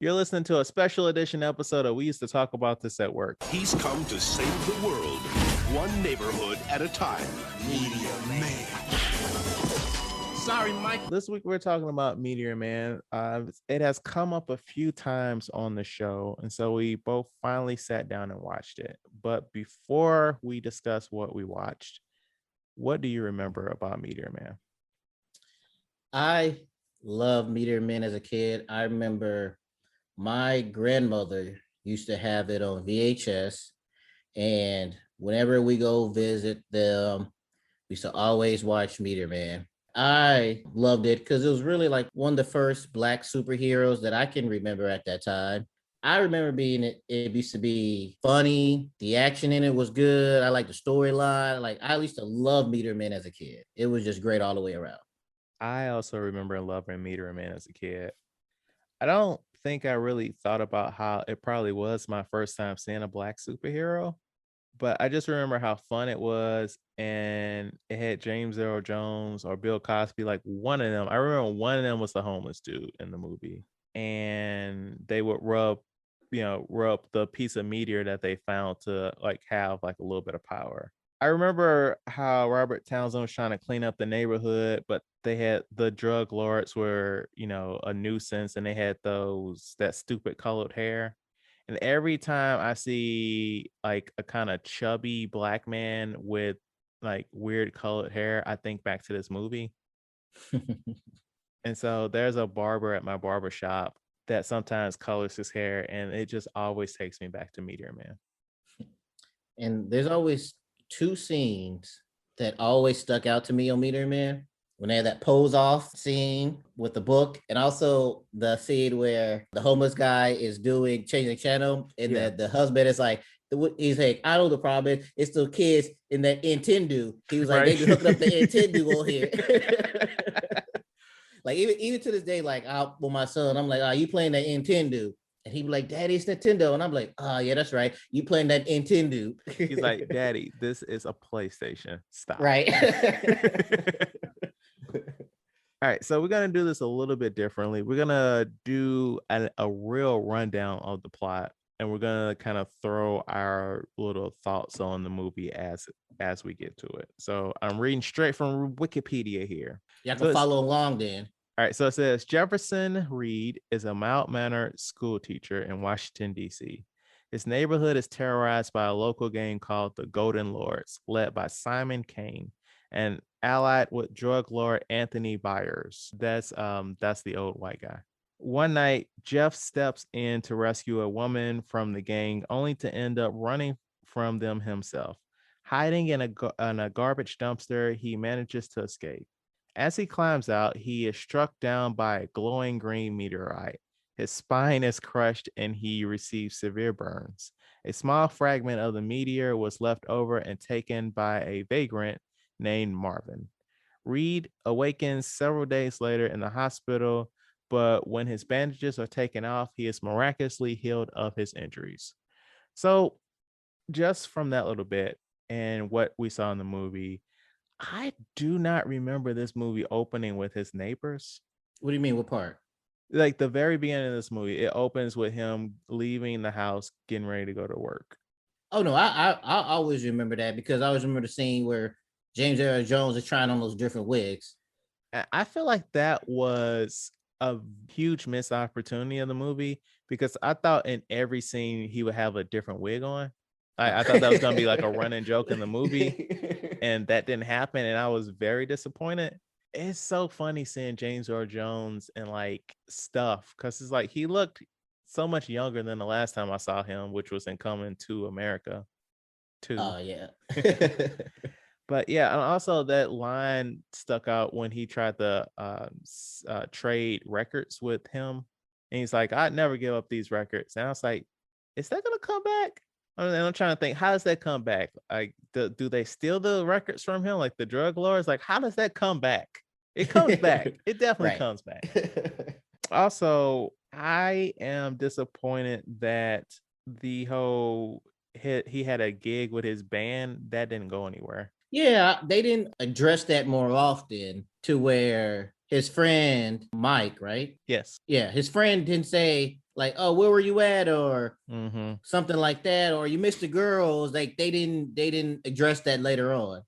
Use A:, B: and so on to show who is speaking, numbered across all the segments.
A: You're listening to a special edition episode of We Used to Talk About This at Work.
B: He's come to save the world, one neighborhood at a time. Meteor Man. Sorry, Mike.
A: This week we're talking about Meteor Man. It has come up a few times on the show, and so we both finally sat down and watched it. But before we discuss what we watched, what do you remember about Meteor Man?
C: I loved Meteor Man as a kid. I remember my grandmother used to have it on VHS, and whenever we go visit them, we used to always watch Meteor Man. I loved it because it was really like one of the first Black superheroes that I can remember at that time. I remember it used to be funny. The action in it was good. I liked the storyline. I used to love Meteor Man as a kid. It was just great all the way around.
A: I also remember loving Meteor Man as a kid. I don't think I really thought about how it probably was my first time seeing a Black superhero, but I just remember how fun it was, and it had James Earl Jones or Bill Cosby, like one of them. I remember one of them was the homeless dude in the movie, and they would rub the piece of meteor that they found to like have like a little bit of power. I remember how Robert Townsend was trying to clean up the neighborhood, but they had the drug lords were, a nuisance, and they had that stupid colored hair. And every time I see like a kind of chubby Black man with like weird colored hair, I think back to this movie. And so there's a barber at my barber shop that sometimes colors his hair, and it just always takes me back to Meteor Man.
C: And there's always two scenes that always stuck out to me on Meteor Man. When they had that pose off scene with the book, and also the scene where the homeless guy is changing the channel, and the husband is like, he's like, I know the problem is, it's the kids in that Nintendo. He was like, They be hooking up the Nintendo on here. Like even to this day, like with my son, I'm like, you playing that Nintendo? And he'd be like, Daddy, it's Nintendo. And I'm like, yeah, that's right. You playing that Nintendo.
A: He's like, Daddy, this is a PlayStation. Stop.
C: Right.
A: All right, so we're going to do this a little bit differently. We're going to do a real rundown of the plot, and we're going to kind of throw our little thoughts on the movie as we get to it. So I'm reading straight from Wikipedia here.
C: Y'all can follow along then.
A: All right, so it says Jefferson Reed is a mild-mannered school teacher in Washington, D.C. His neighborhood is terrorized by a local gang called the Golden Lords, led by Simon Kane, and allied with drug lord Anthony Byers. That's the old white guy. One night, Jeff steps in to rescue a woman from the gang, only to end up running from them himself. Hiding in a garbage dumpster, he manages to escape. As he climbs out, he is struck down by a glowing green meteorite. His spine is crushed and he receives severe burns. A small fragment of the meteor was left over and taken by a vagrant named Marvin. Reed awakens several days later in the hospital, but when his bandages are taken off, he is miraculously healed of his injuries. So just from that little bit and what we saw in the movie, I do not remember this movie opening with his neighbors.
C: What do you mean? What part?
A: Like the very beginning of this movie, it opens with him leaving the house, getting ready to go to work.
C: Oh no, I always remember that because I always remember the scene where James Earl Jones is trying on those different wigs.
A: I feel like that was a huge missed opportunity of the movie because I thought in every scene he would have a different wig on. I thought that was going to be like a running joke in the movie, and that didn't happen, and I was very disappointed. It's so funny seeing James Earl Jones and like stuff because it's like he looked so much younger than the last time I saw him, which was in Coming to America 2.
C: Oh yeah.
A: But yeah, and also that line stuck out when he tried to trade records with him, and he's like, "I'd never give up these records." And I was like, "Is that gonna come back?" And I'm trying to think, how does that come back? Like, do they steal the records from him, like the drug lords? Like, how does that come back? It comes back. It definitely comes back. Also, I am disappointed that the whole he had a gig with his band that didn't go anywhere.
C: Yeah, they didn't address that more often to where his friend Mike, right?
A: Yes.
C: Yeah, his friend didn't say, like, oh, where were you at, or
A: Mm-hmm.
C: something like that, or you missed the girls. Like they didn't address that later on.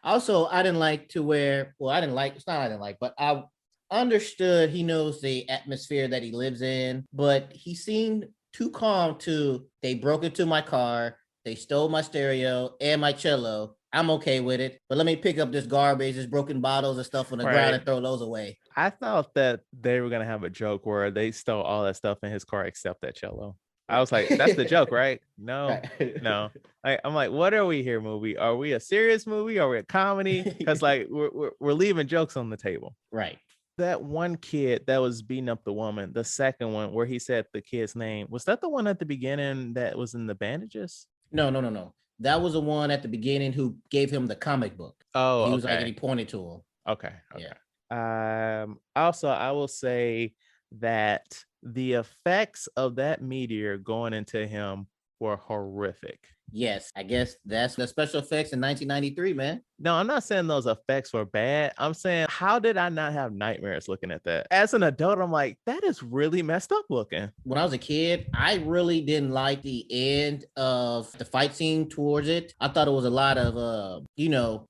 C: Also, I didn't like to where, well, I didn't like, it's not I didn't like, but I understood he knows the atmosphere that he lives in, but he seemed too calm to, they broke into my car, they stole my stereo and my cello. I'm okay with it, but let me pick up this garbage, this broken bottles and stuff on the ground
A: Right.
C: and throw those away.
A: I thought that they were gonna have a joke where they stole all that stuff in his car except that cello. I
C: Right.
A: was like, that's the joke, right? No,
C: Right.
A: no. I'm like, what are we here, movie? Are we a serious movie? Are we a comedy? Because like we're leaving jokes on the table.
C: Right.
A: That one kid that was beating up the woman, the second one where he said the kid's name, was that the one at the beginning that was in the bandages?
C: No, no, no, no. That was the one at the beginning who gave him the comic book.
A: Oh,
C: He was like, and he
A: okay.
C: pointed to him.
A: Okay.
C: Yeah.
A: Also, I will say that the effects of that meteor going into him were horrific.
C: Yes, I guess that's the special effects in 1993, man.
A: No, I'm not saying those effects were bad. I'm saying, how did I not have nightmares looking at that? As an adult, I'm like, that is really messed up looking.
C: When I was a kid, I really didn't like the end of the fight scene towards it. I thought it was a lot of,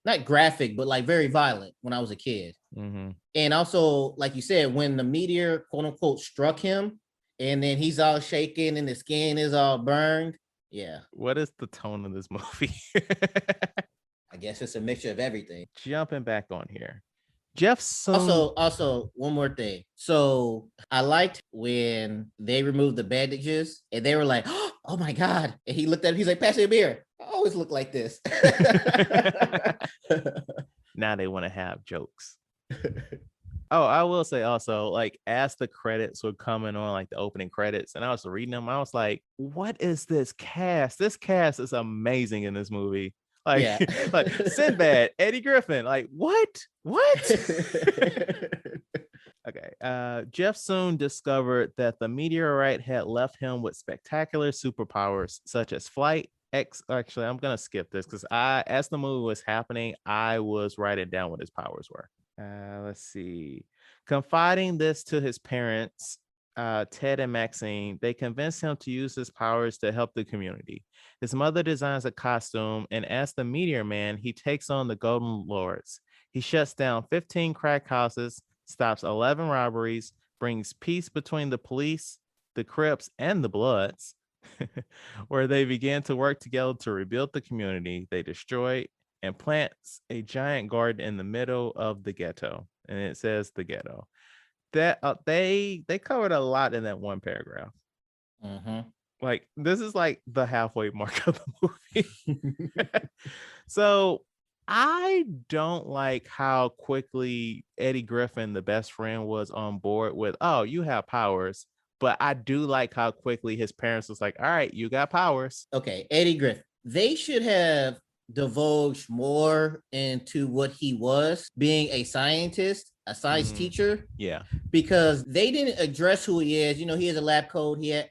C: not graphic, but like very violent when I was a kid.
A: Mm-hmm.
C: And also, like you said, when the meteor, quote unquote, struck him, and then he's all shaking and the skin is all burned. Yeah.
A: What is the tone of this movie?
C: I guess it's a mixture of everything.
A: Jumping back on here. Jeff Soon.
C: Also, one more thing. So I liked when they removed the bandages and they were like, oh my God. And he looked at him, he's like, pass me a beer. I always look like this.
A: Now they want to have jokes. Oh, I will say also, like, as the credits were coming on, like the opening credits, and I was reading them, I was like, what is this cast? This cast is amazing in this movie. Like,
C: Yeah.
A: like Sinbad, Eddie Griffin, like, what? Okay. Jeff soon discovered that the meteorite had left him with spectacular superpowers such as flight. Actually, I'm gonna skip this because as the movie was happening, I was writing down what his powers were. Let's see. Confiding this to his parents, Ted and Maxine, they convince him to use his powers to help the community. His mother designs a costume, and as the Meteor Man, he takes on the Golden Lords. He shuts down 15 crack houses, stops 11 robberies, brings peace between the police, the Crips, and the Bloods, where they begin to work together to rebuild the community they destroyed, and plants a giant garden in the middle of the ghetto. And it says the ghetto. That they covered a lot in that one paragraph.
C: Mm-hmm.
A: Like, this is like the halfway mark of the movie. So I don't like how quickly Eddie Griffin, the best friend, was on board with, oh, you have powers. But I do like how quickly his parents was like, all right, you got powers.
C: Okay, Eddie Griffin. They should have divulged more into what he was, being a scientist, a science teacher.
A: Yeah.
C: Because they didn't address who he is. You know, he has a lab coat. He had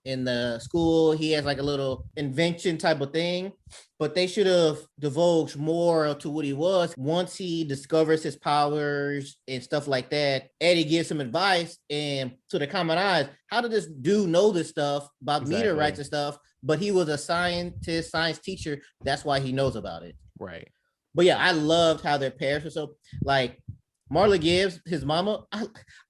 C: in the school, he has like a little invention type of thing. But they should have divulged more to what he was. Once he discovers his powers and stuff like that, Eddie gives him advice, and to the common eyes, how did this dude know this stuff about meteorites and stuff? But he was a scientist, science teacher. That's why he knows about it.
A: Right.
C: But yeah, I loved how their parents were so like Marla Gibbs, his mama.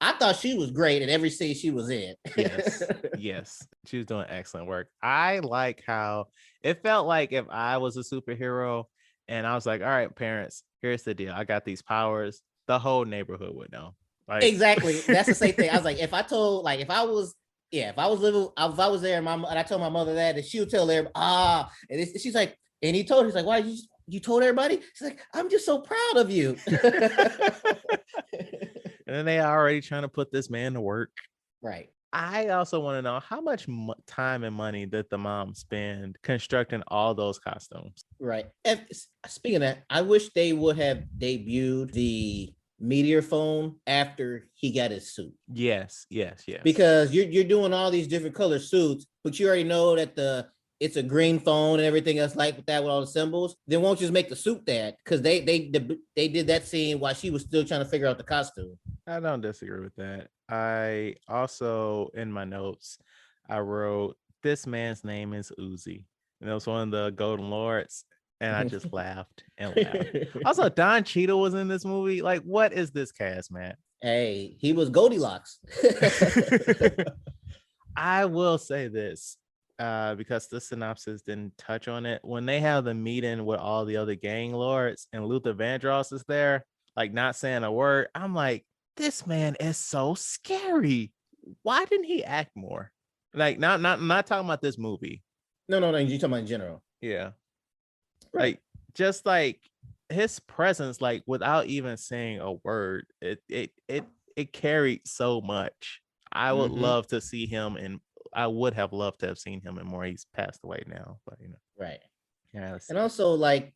C: I thought she was great in every scene she was in.
A: Yes. Yes. She was doing excellent work. I like how it felt like if I was a superhero and I was like, all right, parents, here's the deal. I got these powers. The whole neighborhood would know. Like,
C: exactly. That's the same thing. I was like, if I was there and I told my mother that, and she would tell everybody, and she's like, and he told her, he's like, why you told everybody? She's like, I'm just so proud of you.
A: And then they are already trying to put this man to work.
C: Right.
A: I also want to know how much time and money did the mom spend constructing all those costumes?
C: Right. And speaking of that, I wish they would have debuted the meteor phone after he got his suit.
A: Yes.
C: Because you're doing all these different color suits, but you already know that it's a green phone and everything else like that with all the symbols. Then won't just make the suit that, because they did that scene while she was still trying to figure out the costume.
A: I don't disagree with that. I also, in my notes, I wrote, "This man's name is Uzi." And it was one of the Golden Lords. And I just laughed and laughed. Also, Don Cheadle was in this movie. Like, what is this cast, man?
C: Hey, he was Goldilocks.
A: I will say this, because the synopsis didn't touch on it. When they have the meeting with all the other gang lords and Luther Vandross is there, like not saying a word, I'm like, this man is so scary. Why didn't he act more? Like, not talking about this movie.
C: No. You talking about in general?
A: Yeah.
C: Right.
A: Like, just like his presence, like without even saying a word, it carried so much. I would love to see him, and I would have loved to have seen him in more. He's passed away now, but
C: Right.
A: yeah.
C: And also, like,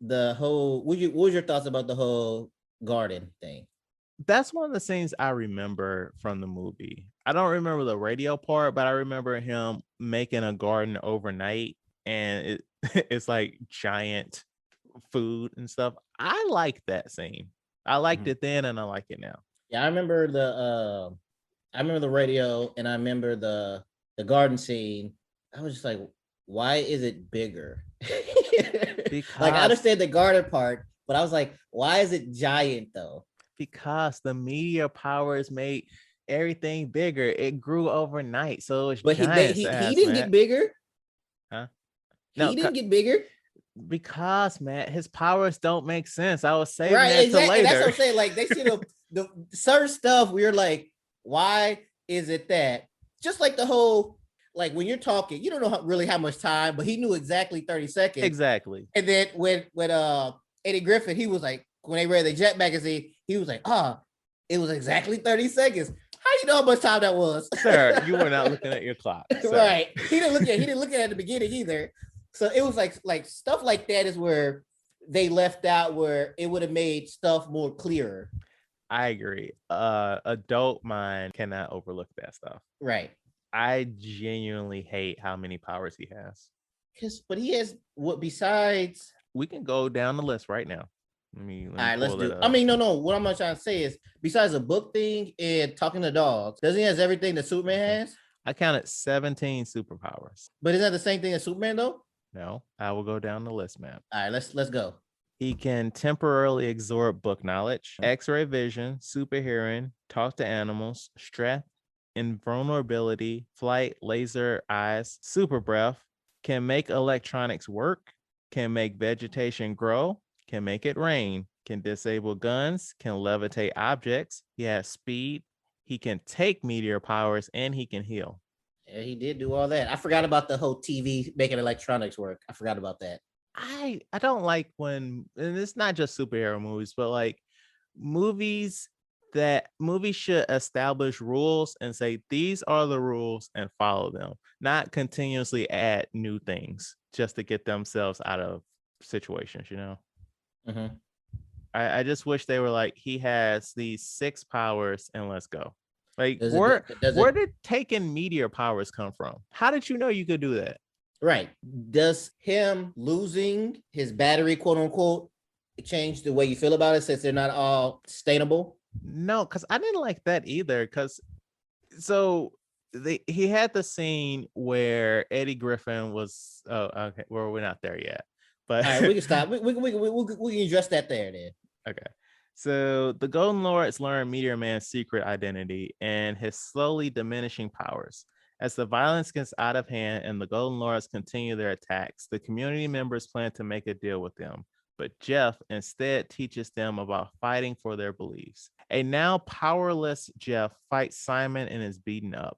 C: the whole. What was your thoughts about the whole garden thing?
A: That's one of the scenes I remember from the movie. I don't remember the radio part, but I remember him making a garden overnight, and it's like giant food and stuff. I like that scene. I liked it then, and I like it now.
C: Yeah, I remember the radio, and I remember the garden scene. I was just like, why is it bigger? Like, I
A: Because
C: understand the garden part, but I was like, why is it giant though?
A: because the meteor powers made everything bigger. It grew overnight, so it's
C: But
A: giant
C: he
A: size,
C: didn't get
A: man.
C: bigger.
A: Huh? No,
C: He didn't get bigger.
A: because man, his powers don't make sense. I was saving
C: Right,
A: that to
C: exactly. And that's what
A: later.
C: I'm saying. Like, they should have the certain stuff. We're like, why is it that? Just like the whole, like, when you're talking, you don't know really how much time, but he knew exactly 30 seconds.
A: Exactly.
C: And then when Eddie Griffin, he was like, when they read the Jet magazine, he was like, it was exactly 30 seconds. How do you know how much time that was?
A: Sir, you were not looking at your clock. Sir.
C: Right. He didn't look at it at the beginning either. So it was like stuff like that is where they left out, where it would have made stuff more clearer.
A: I agree. Adult mind cannot overlook that stuff.
C: Right.
A: I genuinely hate how many powers he has.
C: But he has what besides.
A: We can go down the list right now. Let me
C: All right, let's
A: pull it
C: do.
A: up.
C: I mean, no. What I'm trying to say is, besides a book thing and talking to dogs, doesn't he has everything that Superman has?
A: I counted 17 superpowers.
C: But isn't that the same thing as Superman though?
A: No, I will go down the list, man.
C: All right, let's go.
A: He can temporarily absorb book knowledge, X-ray vision, super hearing, talk to animals, strength, invulnerability, flight, laser eyes, super breath, can make electronics work, can make vegetation grow, can make it rain, can disable guns, can levitate objects. He has speed. He can take meteor powers, and he can heal.
C: Yeah, he did do all that. I forgot about the whole TV making electronics work. I forgot about that.
A: I don't like when, and it's not just superhero movies, but like movies should establish rules and say these are the rules and follow them, not continuously add new things just to get themselves out of situations, I just wish they were like, he has these 6 powers and let's go. Like, where did taking meteor powers come from? How did you know you could do that?
C: Right. Does him losing his battery, quote unquote, change the way you feel about it since they're not all sustainable?
A: No, because I didn't like that either. Because he had the scene where Eddie Griffin was. Oh, okay. Well, we're not there yet, but
C: all right, we can stop. We can address that there then.
A: Okay. So the Golden Lords learn Meteor Man's secret identity and his slowly diminishing powers. As the violence gets out of hand and the Golden Lords continue their attacks, the community members plan to make a deal with them. But Jeff instead teaches them about fighting for their beliefs. A now powerless Jeff fights Simon and is beaten up.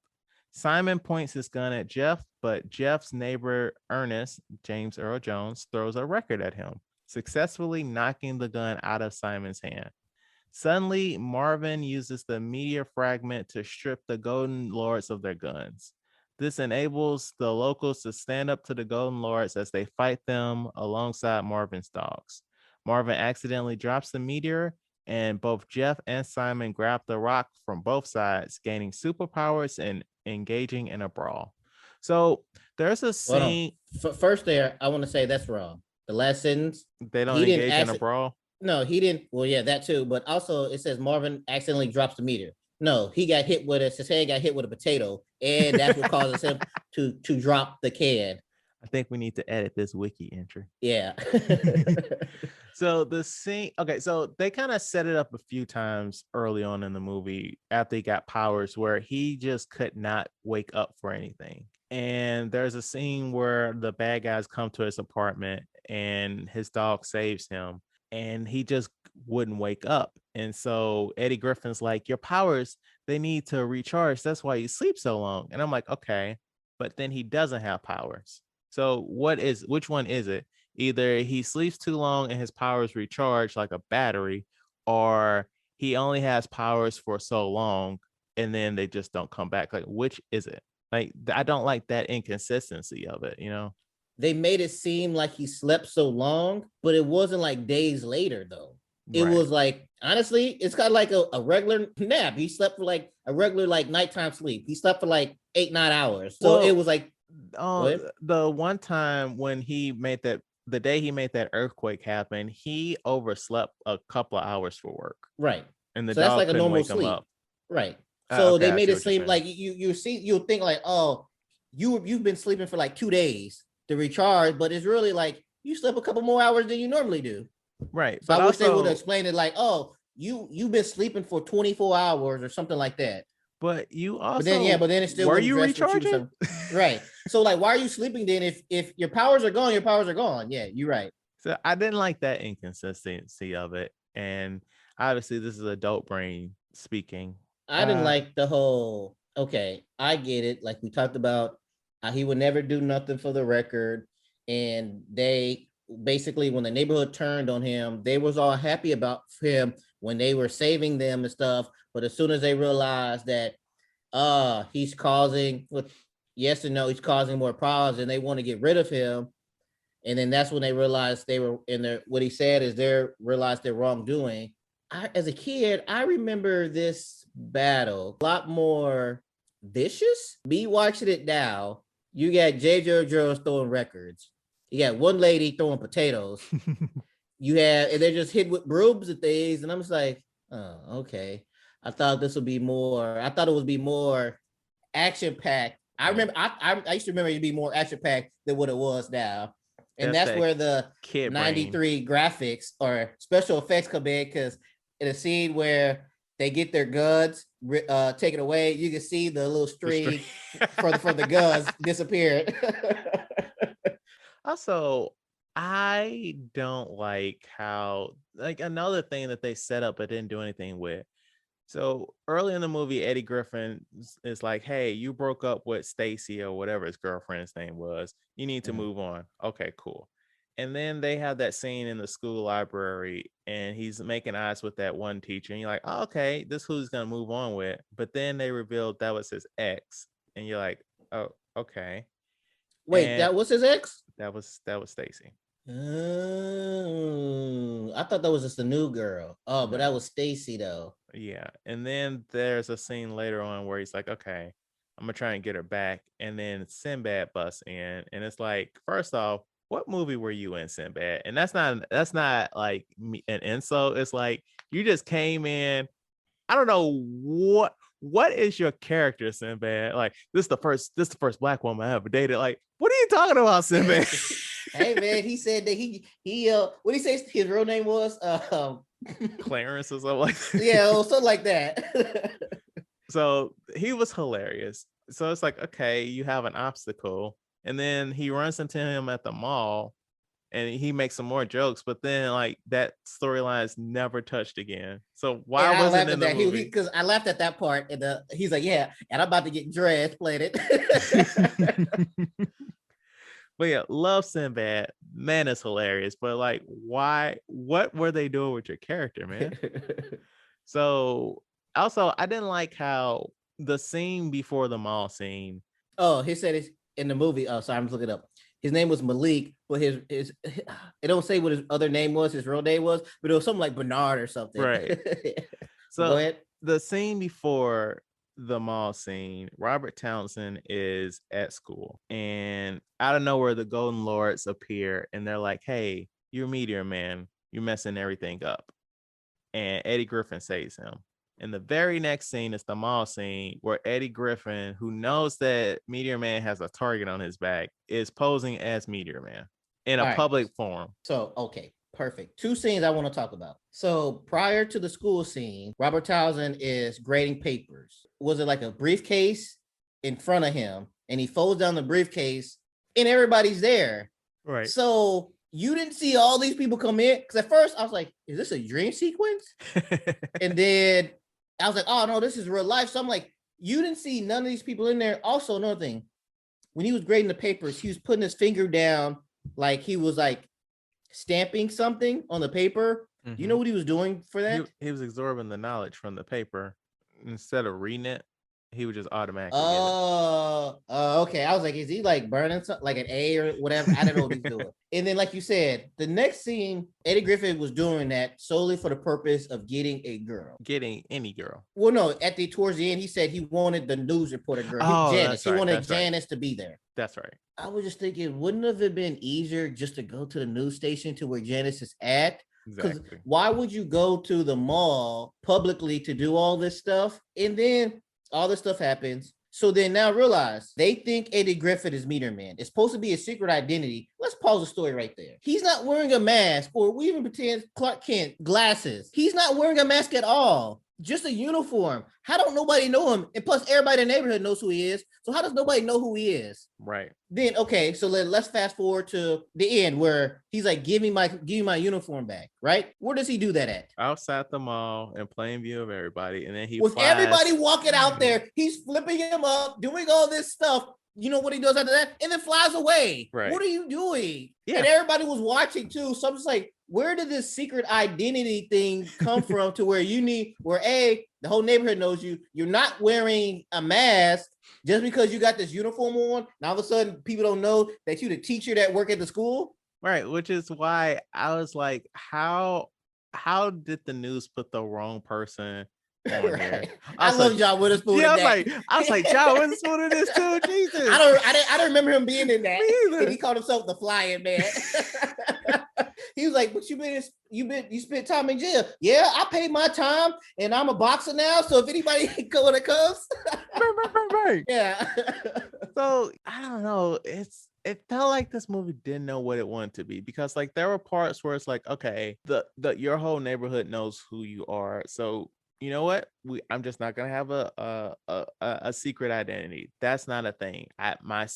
A: Simon points his gun at Jeff, but Jeff's neighbor Ernest, James Earl Jones, throws a record at him, successfully knocking the gun out of Simon's hand. Suddenly, Marvin uses the meteor fragment to strip the Golden Lords of their guns. This enables the locals to stand up to the Golden Lords as they fight them alongside Marvin's dogs. Marvin accidentally drops the meteor, and both Jeff and Simon grab the rock from both sides, gaining superpowers and engaging in a brawl. So there's a scene.
C: First, there, I want to say that's wrong. The last sentence.
A: They don't engage in a brawl.
C: No, he didn't. Well, yeah, that too. But also, it says Marvin accidentally drops the meteor. No, he got hit with his head got hit with a potato, and that's what causes him to drop the can.
A: I think we need to edit this wiki entry.
C: Yeah.
A: So the scene, okay, so they kind of set it up a few times early on in the movie after he got powers where he just could not wake up for anything. And there's a scene where the bad guys come to his apartment and his dog saves him and he just wouldn't wake up. And so Eddie Griffin's like, your powers, they need to recharge. That's why you sleep so long. And I'm like, okay, but then he doesn't have powers. So which one is it? Either he sleeps too long and his powers recharge like a battery, or he only has powers for so long and then they just don't come back. Like, which is it? Like, I don't like that inconsistency of it, you know?
C: They made it seem like he slept so long, but it wasn't like days later though. It
A: Right.
C: was like, honestly, it's kind of like a regular nap. He slept for like a regular like nighttime sleep. He slept for like 8-9 hours. So it
A: Well,
C: was like, what?
A: the one time when he made that, the day he made that earthquake happen, he overslept a couple of hours for work
C: Right.
A: and the
C: So that's
A: dog
C: like a
A: couldn't
C: normal
A: wake him
C: sleep.
A: up.
C: Right. So
A: Okay,
C: they
A: I
C: made
A: see
C: it
A: what you're
C: seem
A: saying.
C: like you'll think like, oh, you've been sleeping for like 2 days to recharge, but it's really like you slept a couple more hours than you normally do.
A: Right.
C: So I
A: But
C: wish they would have
A: also,
C: explained it like, oh, you've been sleeping for 24 hours or something like that.
A: but you
C: But then yeah,
A: also,
C: but then it still
A: were
C: wouldn't
A: you
C: address what you were
A: recharging?
C: saying. Right. So like, why are you sleeping then? If your powers are gone, your powers are gone. Yeah, you're right.
A: So I didn't like that inconsistency of it. And obviously this is adult brain speaking.
C: I didn't like the whole. Okay, I get it. Like we talked about, he would never do nothing for the record, and they basically when the neighborhood turned on him, they was all happy about him when they were saving them and stuff. But as soon as they realized that, he's causing with yes and no, he's causing more problems, and they want to get rid of him. And then that's when they realized they were in their. What he said is they realized their wrongdoing. As a kid, I remember this battle a lot more vicious. Me watching it now, you got JJ Jones throwing records. You got one lady throwing potatoes. You have, and they're just hit with brooms and things. And I'm just like, oh, okay. I thought this would be more. I thought it would be more action packed. I remember. I used to remember it'd be more action packed than what it was now, and
A: That's
C: that's
A: that
C: where the
A: kid brain.
C: '93 graphics or special effects come in because in a scene where they get their guns taken away, you can see the little string for the guns disappeared.
A: Also, I don't like how, like, another thing that they set up but didn't do anything with. So early in the movie, Eddie Griffin is like, "Hey, you broke up with Stacy or whatever his girlfriend's name was. You need to
C: Mhm.
A: move on." Okay, cool. And then they have that scene in the school library, and he's making eyes with that one teacher, and you're like, oh, "Okay, this who's gonna move on with." But then they revealed that was his ex, and you're like, "Oh, okay."
C: Wait,
A: And
C: that was his ex?
A: that was Stacy.
C: Oh, I thought that was just a new girl. Oh, but that
A: No.
C: was Stacy though.
A: Yeah. And then there's a scene later on where he's like, okay, I'm gonna try and get her back. And then Sinbad busts in. And it's like, first off, what movie were you in, Sinbad? And that's not like an insult. It's like you just came in. I don't know what is your character, Sinbad? Like, this is the first black woman I ever dated. Like, what are you talking about, Sinbad?
C: Hey man, he said that he what did he say his real name was?
A: Clarence or something like that.
C: Yeah, something like that.
A: So he was hilarious. So it's like, okay, you have an obstacle. And then he runs into him at the mall and he makes some more jokes, but then like that storyline is never touched again. So
C: And
A: why
C: I
A: wasn't
C: laughed
A: in
C: at
A: the
C: that. He
A: movie?
C: because I laughed at that part, and he's like, "Yeah," and I'm about to get dressed, played it.
A: But yeah, love Sinbad. Man, is hilarious. But like, why? What were they doing with your character, man? So also, I didn't like how the scene before the mall scene.
C: Oh, he said it's in the movie. Oh, sorry, I'm just looking it up. His name was Malik, but his it don't say what his other name was, his real name was, but it was something like Bernard or something.
A: Right.
C: But go
A: So
C: ahead.
A: the scene before the mall scene, Robert Townsend is at school, and out of nowhere, the Golden Lords appear, and they're like, "Hey, you're Meteor Man. You're messing everything up." And Eddie Griffin saves him. And the very next scene is the mall scene where Eddie Griffin, who knows that Meteor Man has a target on his back, is posing as Meteor Man in a
C: All right.
A: public forum.
C: So, okay, perfect. Two scenes I want to talk about. So, prior to the school scene, Robert Townsend is grading papers. Was it like a briefcase in front of him? And he folds down the briefcase and everybody's there.
A: Right.
C: So, you didn't see all these people come in? Because at first I was like, is this a dream sequence? And then I was like, oh no, this is real life. So I'm like, you didn't see none of these people in there. Also, another thing, when he was grading the papers, he was putting his finger down like he was like stamping something on the paper. Do you know what he was doing for that?
A: He was absorbing the knowledge from the paper. Instead of reading it, he would just automatically get it.
C: Okay. I was like, is he like burning something like an A or whatever? I don't know what he's doing. And then, like you said, the next scene, Eddie Griffin was doing that solely for the purpose of getting a girl.
A: Getting any girl.
C: Well, no, towards the end, he said he wanted the news reporter girl. Janice. He wanted Janice to be there.
A: That's right.
C: I was just thinking, wouldn't have it been easier just to go to the news station to where Janice is at? Because why would you go to the mall publicly to do all this stuff? And then all this stuff happens. So then now realize they think Eddie Griffin is Meteor Man. It's supposed to be a secret identity. Let's pause the story right there. He's not wearing a mask, or we even pretend Clark Kent glasses. He's not wearing a mask at all. Just a uniform. How don't nobody know him? And plus, everybody in the neighborhood knows who he is. So how does nobody know who he is?
A: Right.
C: Then okay, so let's fast forward to the end where he's like, give me my uniform back. Right? Where does he do that at?
A: Outside the mall in plain view of everybody, and then he
C: with everybody walking out there. He's flipping him up, doing all this stuff. You know what he does after that? And then flies away.
A: Right.
C: What are you doing?
A: Yeah.
C: And everybody was watching too. So I'm just like, where did this secret identity thing come from to where the whole neighborhood knows you? You're not wearing a mask just because you got this uniform on. Now all of a sudden people don't know that you're the teacher that work at the school.
A: Right. Which is why I was like, how did the news put the wrong person on here?
C: I love John Witherspoon.
A: Yeah, I was like, John Witherspoon in this too. Jesus.
C: I don't remember him being in that. And he called himself the Flying Man. He was like, "But you spent time in jail." Yeah, I paid my time, and I'm a boxer now. So if anybody when it comes,
A: right.
C: Yeah.
A: So I don't know. It felt like this movie didn't know what it wanted to be, because like there were parts where it's like, okay, your whole neighborhood knows who you are. So you know what? I'm just not gonna have a secret identity. That's not a thing. My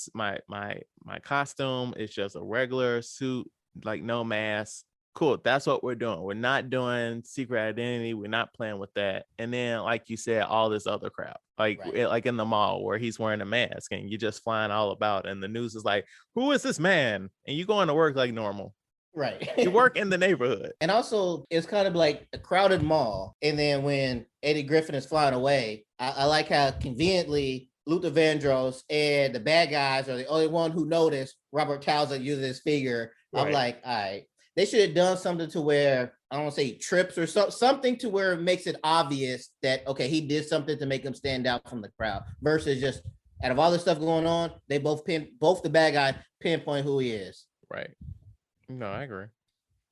A: costume is just a regular suit, like no mask. Cool. That's what we're doing. We're not doing secret identity. We're not playing with that. And then, like you said, all this other crap, like in the mall where he's wearing a mask and you're just flying all about, and the news is like, "Who is this man?" And you going to work like normal.
C: Right.
A: You work in the neighborhood.
C: And also, it's kind of like a crowded mall. And then when Eddie Griffin is flying away, I like how conveniently Luther Vandross and the bad guys are the only one who noticed Robert Townsend using his figure. Right. I'm like, all right, they should have done something to where, I don't want to say trips or something to where it makes it obvious that, okay, he did something to make him stand out from the crowd, versus just out of all this stuff going on, they both the bad guy pinpoint who he is.
A: Right. No, I agree.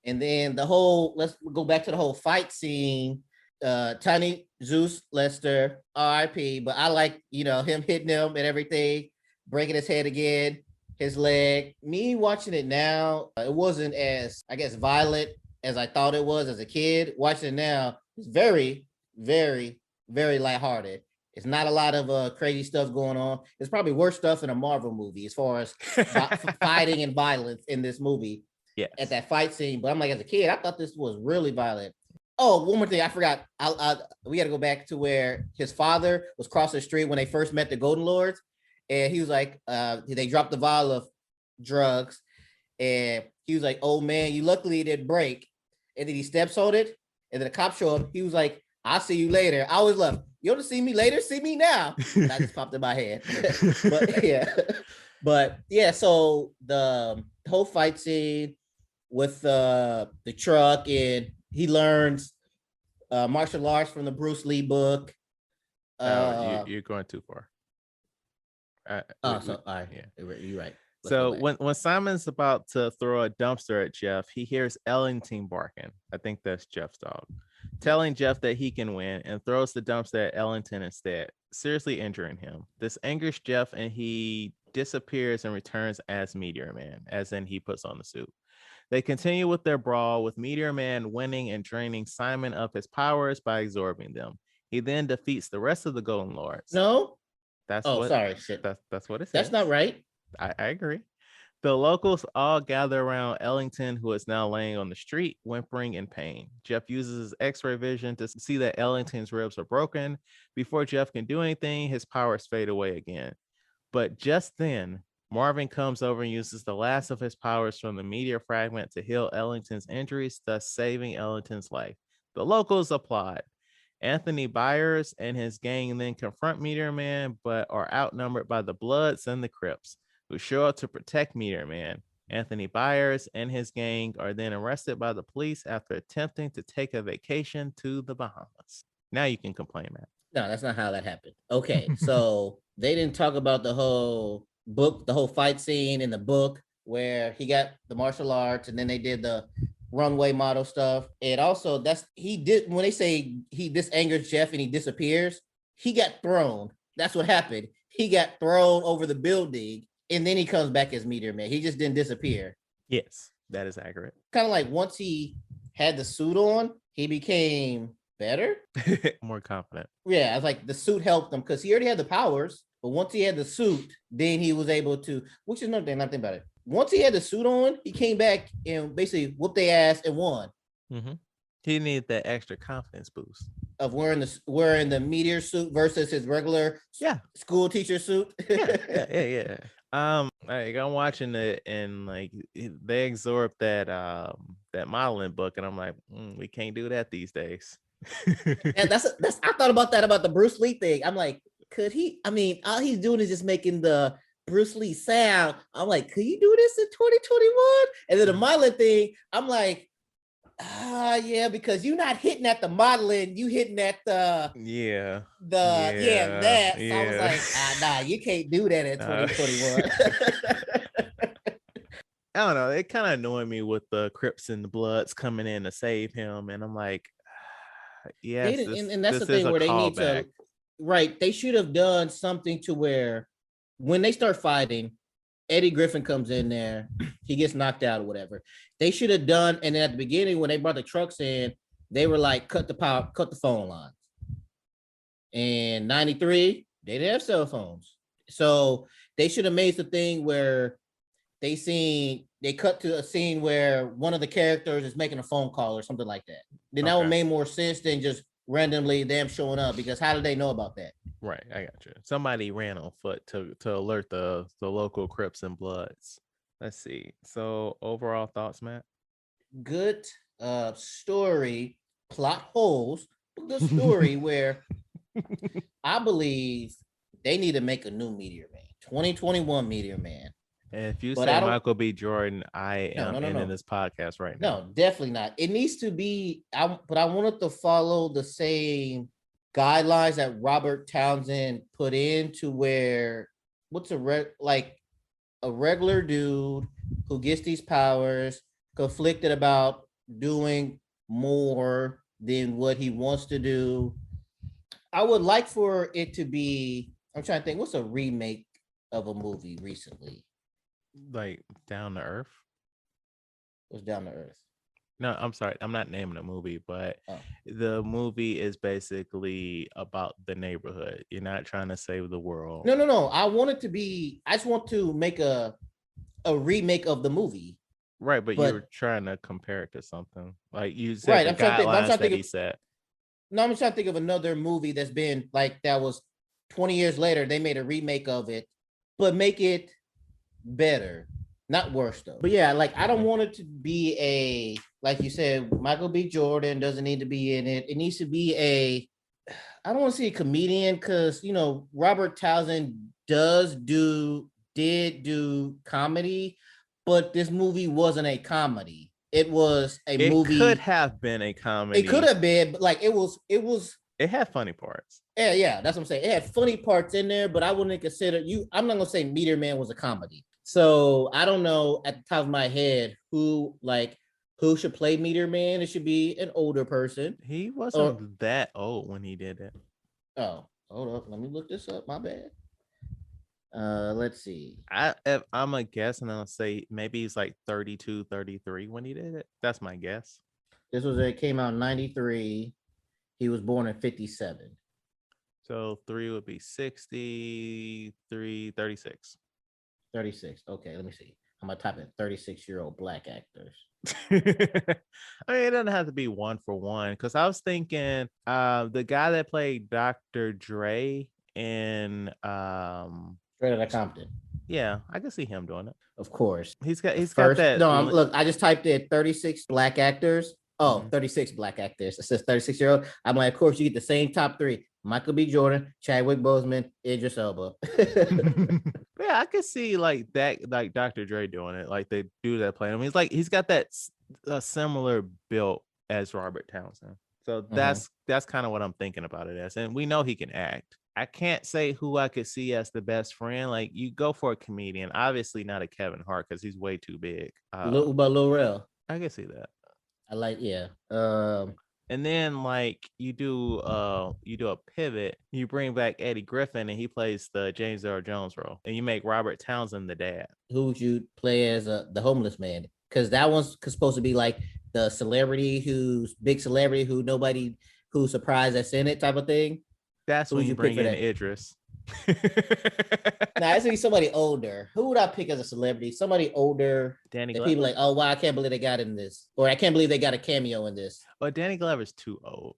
C: And then let's go back to the whole fight scene. Tiny Zeus Lester, RIP, but I like, him hitting him and everything, breaking his head again, his leg. Me watching it now, it wasn't as, I guess, violent as I thought it was as a kid. Watching it now, it's very, very, very lighthearted. It's not a lot of crazy stuff going on. It's probably worse stuff in a Marvel movie as far as fighting and violence in this movie.
A: Yes.
C: At that fight scene. But I'm like, as a kid, I thought this was really violent. Oh, one more thing I forgot. We got to go back to where his father was crossing the street when they first met the Golden Lords. And he was like, they dropped the vial of drugs. And he was like, "Oh man, you luckily it didn't break." And then he steps on it. And then the cop show up. He was like, "I'll see you later." I always love, "You want to see me later? See me now." And that just popped in my head. But yeah, so the whole fight scene with the truck, and he learns martial arts from the Bruce Lee book.
A: You're going too far.
C: All right, yeah, you're right.
A: So when Simon's about to throw a dumpster at Jeff, he hears Ellington barking. I think that's Jeff's dog. telling Jeff that he can win, and throws the dumpster at Ellington instead, seriously injuring him. This angers Jeff, and he disappears and returns as Meteor Man, as in he puts on the suit. They continue with their brawl, with Meteor Man winning and draining Simon of his powers by absorbing them. He then defeats the rest of the Golden Lords.
C: No.
A: That's
C: Oh,
A: what
C: sorry. Shit.
A: that's what it says.
C: That's not right.
A: I agree. The locals all gather around Ellington, who is now laying on the street, whimpering in pain. Jeff uses his X-ray vision to see that Ellington's ribs are broken. Before Jeff can do anything, his powers fade away again. But just then, Marvin comes over and uses the last of his powers from the meteor fragment to heal Ellington's injuries, thus saving Ellington's life. The locals applaud. Anthony Byers and his gang then confront Meteor Man, but are outnumbered by the Bloods and the Crips, who show up to protect Meteor Man. Anthony Byers and his gang are then arrested by the police after attempting to take a vacation to the Bahamas. Now you can complain, Matt.
C: No, that's not how that happened. Okay, so they didn't talk about the whole book, the whole fight scene in the book where he got the martial arts, and then they did the runway model stuff. And also, he did when they say this angers Jeff and he disappears, he got thrown. That's what happened. He got thrown over the building, and then he comes back as Meteor Man. He just didn't disappear.
A: Yes, that is accurate.
C: Kind of like once he had the suit on, he became better,
A: more confident.
C: Yeah, it's like the suit helped him because he already had the powers, but once he had the suit, then he was able to, which is another thing, not think about it. Once he had the suit on, he came back and basically whooped their ass and won.
A: Mm-hmm. He needed that extra confidence boost
C: of wearing the meteor suit versus his regular school teacher suit.
A: yeah. Like I'm watching it, and like they absorb that modeling book, and I'm like, we can't do that these days.
C: And that's I thought about that about the Bruce Lee thing. I'm like, could he? I mean, all he's doing is just making the Bruce Lee sound. I'm like, could you do this in 2021? And then the modeling thing, I'm like, yeah, because you're not hitting at the modeling, you hitting at that. So I was like, nah, you can't do that in 2021.
A: I don't know. It kind of annoyed me with the Crips and the Bloods coming in to save him, and I'm like, yes,
C: and that's the thing where they need to, right? They should have done something to where when they start fighting, Eddie Griffin comes in there, he gets knocked out or whatever. They should have done, and then at the beginning when they brought the trucks in, they were like, cut the phone lines. In 93, they didn't have cell phones. So they should have made the thing where they cut to a scene where one of the characters is making a phone call or something like that. Then that would make more sense than just randomly them showing up, because how did they know about that?
A: Right, I got you. Somebody ran on foot to alert the local Crips and Bloods. Let's see. So overall thoughts, Matt?
C: Good story, plot holes, but good story where I believe they need to make a new Meteor Man, 2021 Meteor Man.
A: And if you say Michael B. Jordan, I am ending this podcast right now.
C: No, definitely not. It needs to be, but I wanted to follow the same guidelines that Robert Townsend put in, to where a regular dude who gets these powers, conflicted about doing more than what he wants to do. I would like for it to be, I'm trying to think, what's a remake of a movie recently?
A: Like Down to Earth?
C: What's Down to Earth?
A: No, I'm sorry. I'm not naming a movie, but the movie is basically about the neighborhood. You're not trying to save the world.
C: No. I just want to make a remake of the movie.
A: Right, but you're trying to compare it to something. Like you said, right, I'm trying to think of,
C: set. No, I'm trying to think of another movie that's been like, that was 20 years later, they made a remake of it, but make it better. Not worse though. But yeah, like I don't want it to be like you said, Michael B. Jordan doesn't need to be in it. It needs to be I don't want to see a comedian, because Robert Townsend did do comedy, but this movie wasn't a comedy. It was a movie.
A: It could have been a comedy.
C: It could have been, but like it was.
A: It had funny parts.
C: Yeah, that's what I'm saying. It had funny parts in there, but I wouldn't consider I'm not gonna say Meteor Man was a comedy. So I don't know at the top of my head who, like, who should play Meteor Man, it should be an older person.
A: He
C: Or
A: wasn't that old when he did it.
C: oh, hold up, let me look this up. My bad. Let's see.
A: If I'm a guess, and I'll say maybe he's like 32, 33 when he did it. That's my guess.
C: This was it came out in 93. He was born in 57.
A: So 3 would be 63, 36.
C: 36. Okay, let me see. I'm gonna type in 36-year-old black actors.
A: I mean, it doesn't have to be one for one because I was thinking the guy that played Dr. Dre in
C: Straight Outta Compton.
A: yeah, I can see him doing it.
C: Of course.
A: He's got
C: First,
A: that
C: no, look, I just typed in 36 black actors. Oh,
A: Mhm.
C: 36 black actors. It says 36-year-old. I'm like, of course, you get the same top three: Michael B. Jordan, Chadwick Boseman, Idris Elba.
A: Yeah, I could see like that, like Dr. Dre doing it, like they do that play. I mean, he's got that a similar build as Robert Townsend. So that's kind of what I'm thinking about it as. And we know he can act. I can't say who I could see as the best friend. Like you go for a comedian, obviously not a Kevin Hart because he's way too big.
C: But Lil Rel.
A: I can see that.
C: I like, yeah.
A: And then like you do a pivot, you bring back Eddie Griffin and he plays the James Earl Jones role, and you make Robert Townsend the dad.
C: Who would you play as the homeless man? Because that one's supposed to be like the celebrity who's big celebrity who's surprised that's in it type of thing.
A: That's
C: Who
A: when
C: would
A: you
C: you pick
A: bring
C: for
A: in
C: that?
A: Idris.
C: Nah, it's gonna be somebody older. Who would I pick as a celebrity? Somebody older.
A: Danny
C: That
A: Glover.
C: people like, oh wow, I can't believe they got in this, or I can't believe they got a cameo in this.
A: But Danny Glover's too old,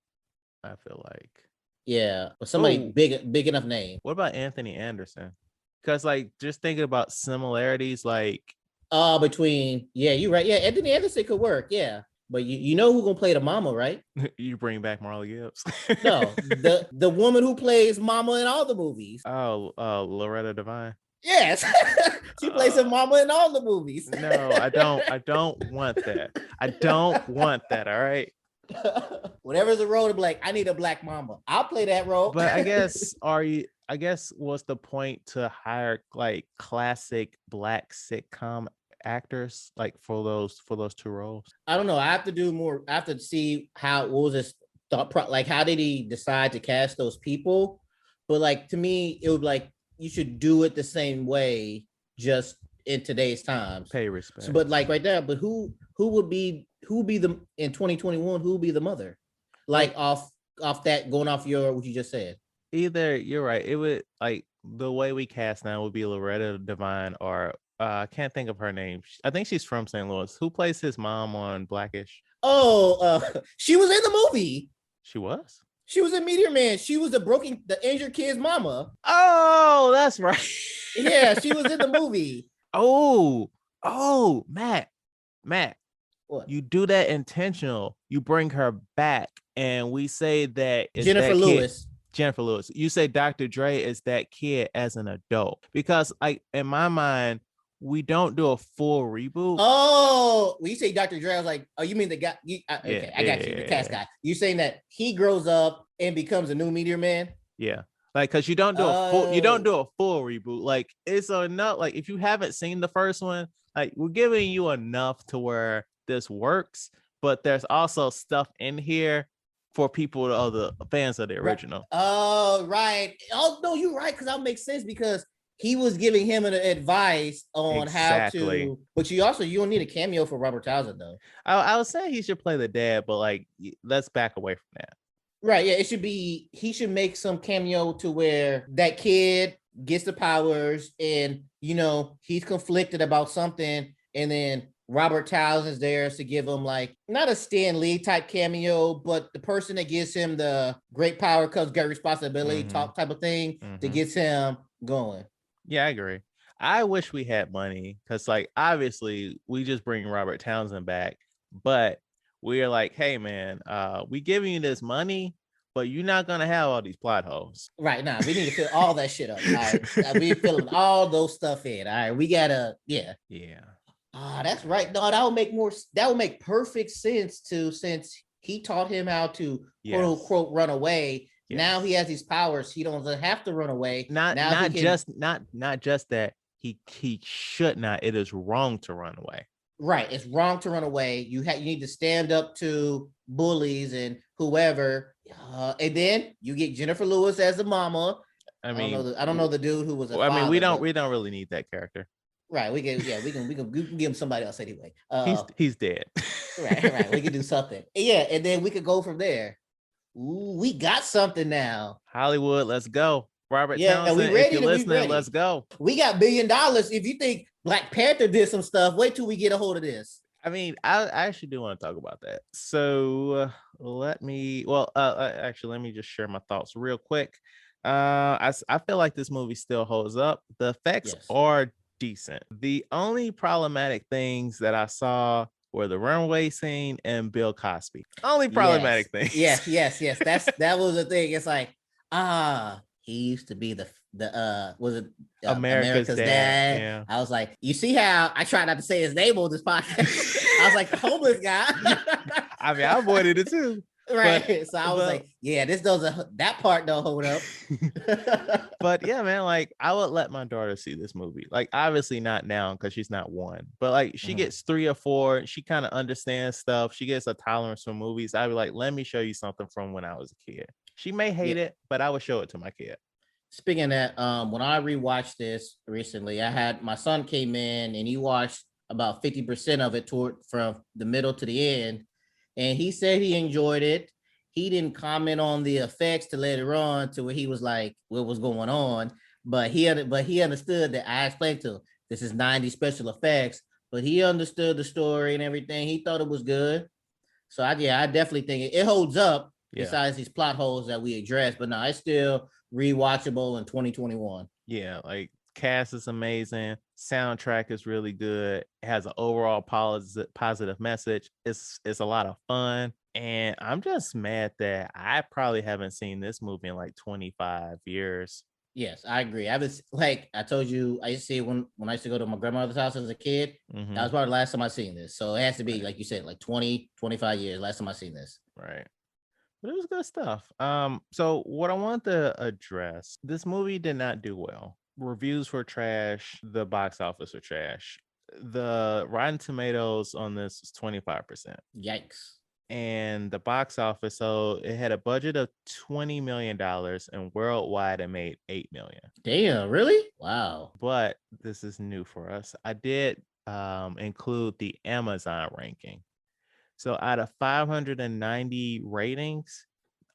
A: I feel like.
C: Yeah, but somebody
A: Oh,
C: big enough name.
A: what about Anthony Anderson? Because like just thinking about similarities, like
C: Between you're right. Yeah, Anthony Anderson could work. Yeah, but you know who gonna play the mama, right?
A: you bring back Marley Gibbs.
C: No, the woman who plays mama in all the movies.
A: Oh, Loretta Devine.
C: Yes, she plays her mama in all the movies.
A: No, I don't want that. I don't want that. All right.
C: Whatever's the role to be like, I need a black mama. I'll play that role.
A: But I guess what's the point to hire like classic black sitcom actors like for those two roles?
C: I don't know. I have to do more. I have to see what was his thought like how did he decide to cast those people? But like to me, it would like you should do it the same way, just in today's times.
A: Pay respect.
C: So, but like right now, but who would be the in 2021? Who would be the mother? Like off that going off your what you just said.
A: Either you're right. It would like the way we cast now would be Loretta Devine or I can't think of her name. I think she's from St. Louis. Who plays his mom on Blackish?
C: Oh, she was in the movie.
A: She was.
C: She was in Meteor Man. She was the injured kid's mama.
A: Oh, that's right.
C: Yeah, she was in the movie.
A: Oh, Matt.
C: What?
A: You do that intentional. You bring her back, and we say that it's
C: Jennifer
A: that
C: Lewis.
A: Kid. Jennifer Lewis. You say Dr. Dre is that kid as an adult because, like, in my mind, we don't do a full reboot.
C: Oh, when you say Dr. Dre, I was like, oh, you mean the guy? Okay, I got you, the cast guy. You saying that he grows up and becomes a new Meteor Man?
A: Yeah, like because you don't do a full reboot. Like it's enough. Like if you haven't seen the first one, like we're giving you enough to where this works, but there's also stuff in here for people the fans of the original.
C: Oh, right. Oh no, you're right because that makes sense because he was giving him an advice on how to. But you don't need a cameo for Robert Townsend though.
A: I was saying he should play the dad, but like let's back away from that.
C: Right. Yeah, he should make some cameo to where that kid gets the powers and he's conflicted about something, and then Robert Townsend's there to give him like not a Stan Lee type cameo, but the person that gives him the great power comes great responsibility talk type of thing that gets him going.
A: Yeah, I agree. I wish we had money because like obviously we just bring Robert Townsend back, but we're like, hey man, we giving you this money, but you're not gonna have all these plot holes.
C: Right now, we need to fill all that shit up. All right, we filling all those stuff in. All right, we gotta, yeah. That's right. No, that would make perfect sense since he taught him how to quote unquote run away. Yes. Now he has these powers. He doesn't have to run away.
A: Not just that he should not. It is wrong to run away.
C: Right. It's wrong to run away. You need to stand up to bullies and whoever. And then you get Jennifer Lewis as the mama.
A: I
C: I don't know
A: mean,
C: the I don't know the dude who was a
A: I mean, we
C: father,
A: don't
C: but
A: we don't really need that character.
C: right, we can give him somebody else anyway.
A: He's dead.
C: Right. We can do something. Yeah, and then we could go from there. Ooh, we got something now.
A: Hollywood, let's go. Robert
C: Yeah, we
A: Townsend, if
C: ready
A: you're
C: to we
A: listening, let's
C: ready.
A: go.
C: We got $1 billion. If you think Black Panther did some stuff, wait till we get a hold of this.
A: I mean, I actually do want to talk about that. So actually, let me just share my thoughts real quick. I feel like this movie still holds up. The effects
C: Yes.
A: are decent. The only problematic things that I saw were the runway scene and Bill Cosby. Only
C: Yes.
A: problematic things.
C: Yes. That was the thing. It's like, he used to be the was it
A: America's
C: America's
A: dad.
C: dad.
A: Yeah.
C: I was like, you see how I try not to say his name on this podcast. I was like, the homeless guy.
A: I mean, I avoided it too.
C: Right. So I was like, yeah, that part don't hold up.
A: But yeah, man, like I would let my daughter see this movie. Like, obviously not now because she's not one, but like she gets 3 or 4. She kind of understands stuff. She gets a tolerance for movies. I'd be like, let me show you something from when I was a kid. She may hate it, but I would show it to my kid.
C: Speaking of that, when I rewatched this recently, I had my son came in and he watched about 50% of it from the middle to the end. And he said he enjoyed it. He didn't comment on the effects to later on to where he was like, what was going on. But he understood that I explained to him, this is 90 special effects, but he understood the story and everything. He thought it was good. So I definitely think it holds up besides these plot holes that we addressed. But no, it's still rewatchable in 2021.
A: Yeah, like cast is amazing. Soundtrack is really good. It has an overall positive message. It's a lot of fun. And I'm just mad that I probably haven't seen this movie in like 25 years.
C: Yes, I agree. I was like I told you, I used to see it when I used to go to my grandmother's house as a kid. That was probably the last time I seen this. So it has to be, like you said, like 20, 25 years. Last time I seen this.
A: Right. But it was good stuff. So what I want to address, this movie did not do well. Reviews were trash. The box office were trash. The Rotten Tomatoes on this is 25%.
C: Yikes.
A: And the box office, so it had a budget of $20 million and worldwide it made $8 million.
C: Damn, really? Wow.
A: But this is new for us. I did include the Amazon ranking. So out of 590 ratings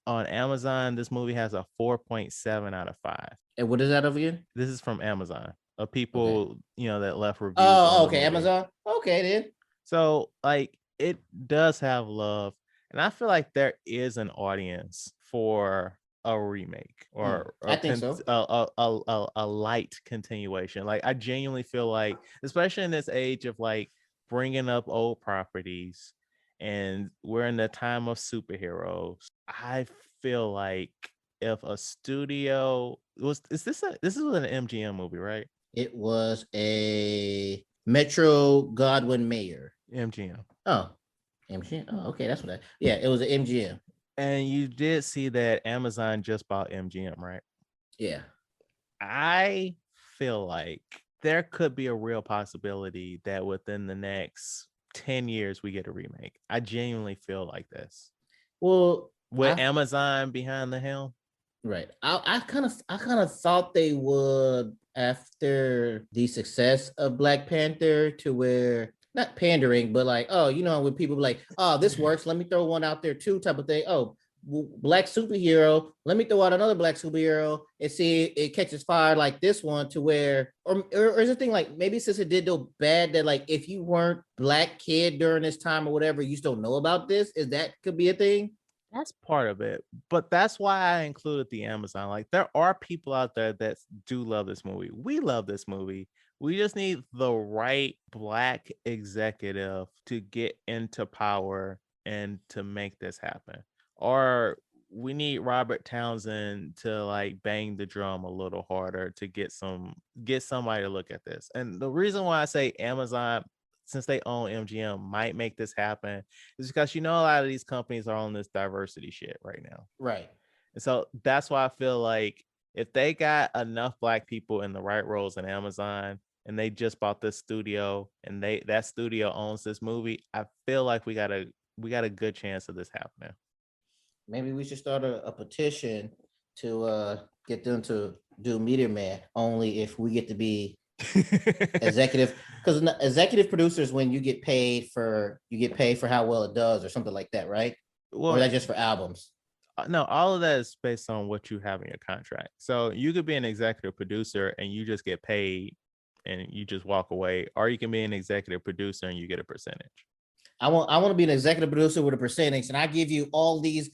A: on Amazon, this movie has a 4.7 out of 5.
C: And what is that over here?
A: This is from Amazon of people, that left reviews.
C: Oh, okay. Amazon. Okay, then.
A: So like it does have love. And I feel like there is an audience for a remake or
C: I think so.
A: A light continuation. Like I genuinely feel like, especially in this age of like bringing up old properties, and we're in the time of superheroes, I feel like if a studio this is an MGM movie, right?
C: It was a Metro Godwin Mayer.
A: MGM.
C: Oh, MGM. Oh, okay, that's what yeah, it was an MGM.
A: And you did see that Amazon just bought MGM, right?
C: Yeah.
A: I feel like there could be a real possibility that within the next 10 years we get a remake. I genuinely feel like this.
C: Well,
A: with Amazon behind the helm.
C: Right. I kind of thought they would after the success of Black Panther, to where not pandering, but like, oh, when people be like, oh, this works, let me throw one out there too, type of thing. Oh, black superhero, let me throw out another black superhero and see it catches fire like this one, to where or is the thing like maybe since it did so bad that like if you weren't black kid during this time or whatever, you still know about this, is that could be a thing.
A: That's part of it, but that's why I included the Amazon. Like there are people out there that do love this movie. We love this movie. We just need the right black executive to get into power and to make this happen. Or we need Robert Townsend to like bang the drum a little harder to get somebody to look at this. And the reason why I say Amazon, since they own MGM, might make this happen is because a lot of these companies are on this diversity shit right now.
C: Right.
A: And so that's why I feel like if they got enough black people in the right roles in Amazon, and they just bought this studio, and that studio owns this movie. I feel like we got a good chance of this happening.
C: Maybe we should start a petition to get them to do Meteor Man only if we get to be executive, because executive producers, when you get paid for how well it does or something like that, right? Or
A: Well,
C: is that just for albums?
A: no, all of that is based on what you have in your contract. So you could be an executive producer and you just get paid and you just walk away, or you can be an executive producer and you get a percentage.
C: I want to be an executive producer with a percentage, and I give you all these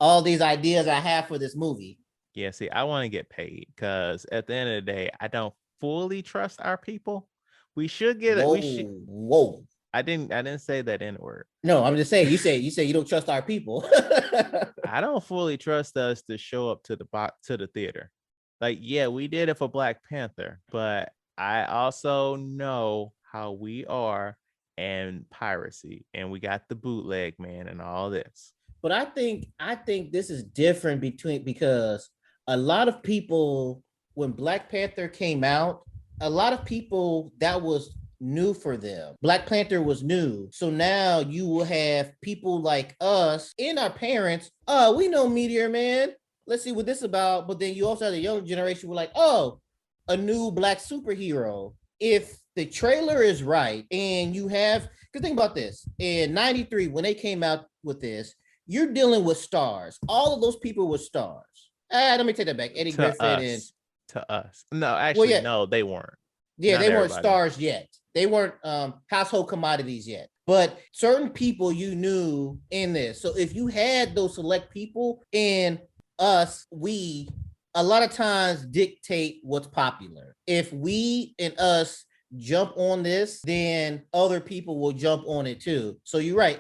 C: ideas I have for this movie.
A: Yeah, see, I want to get paid because at the end of the day, I don't fully trust our people. We should get it. We should.
C: Whoa.
A: I didn't say that in word.
C: No, I'm just saying. You say you don't trust our people.
A: I don't fully trust us to show up to the theater. Like, yeah, we did it for Black Panther, but I also know how we are and piracy, and we got the bootleg man and all this.
C: But I think this is different because a lot of people, when Black Panther came out, a lot of people, that was new for them. Black Panther was new. So now you will have people like us and our parents. Oh, we know Meteor Man. Let's see what this is about. But then you also have the younger generation who are like, oh, a new black superhero. If the trailer is right and you have, because think about this, in 93, when they came out with this, you're dealing with stars. All of those people were stars. Let me take that back. Eddie Griffin and
A: to us. No, actually,
C: well, yeah.
A: No, they weren't.
C: Yeah, they weren't stars yet. They weren't household commodities yet. But certain people you knew in this. So if you had those select people, in us, we a lot of times dictate what's popular. If we and us jump on this, then other people will jump on it too. So you're right.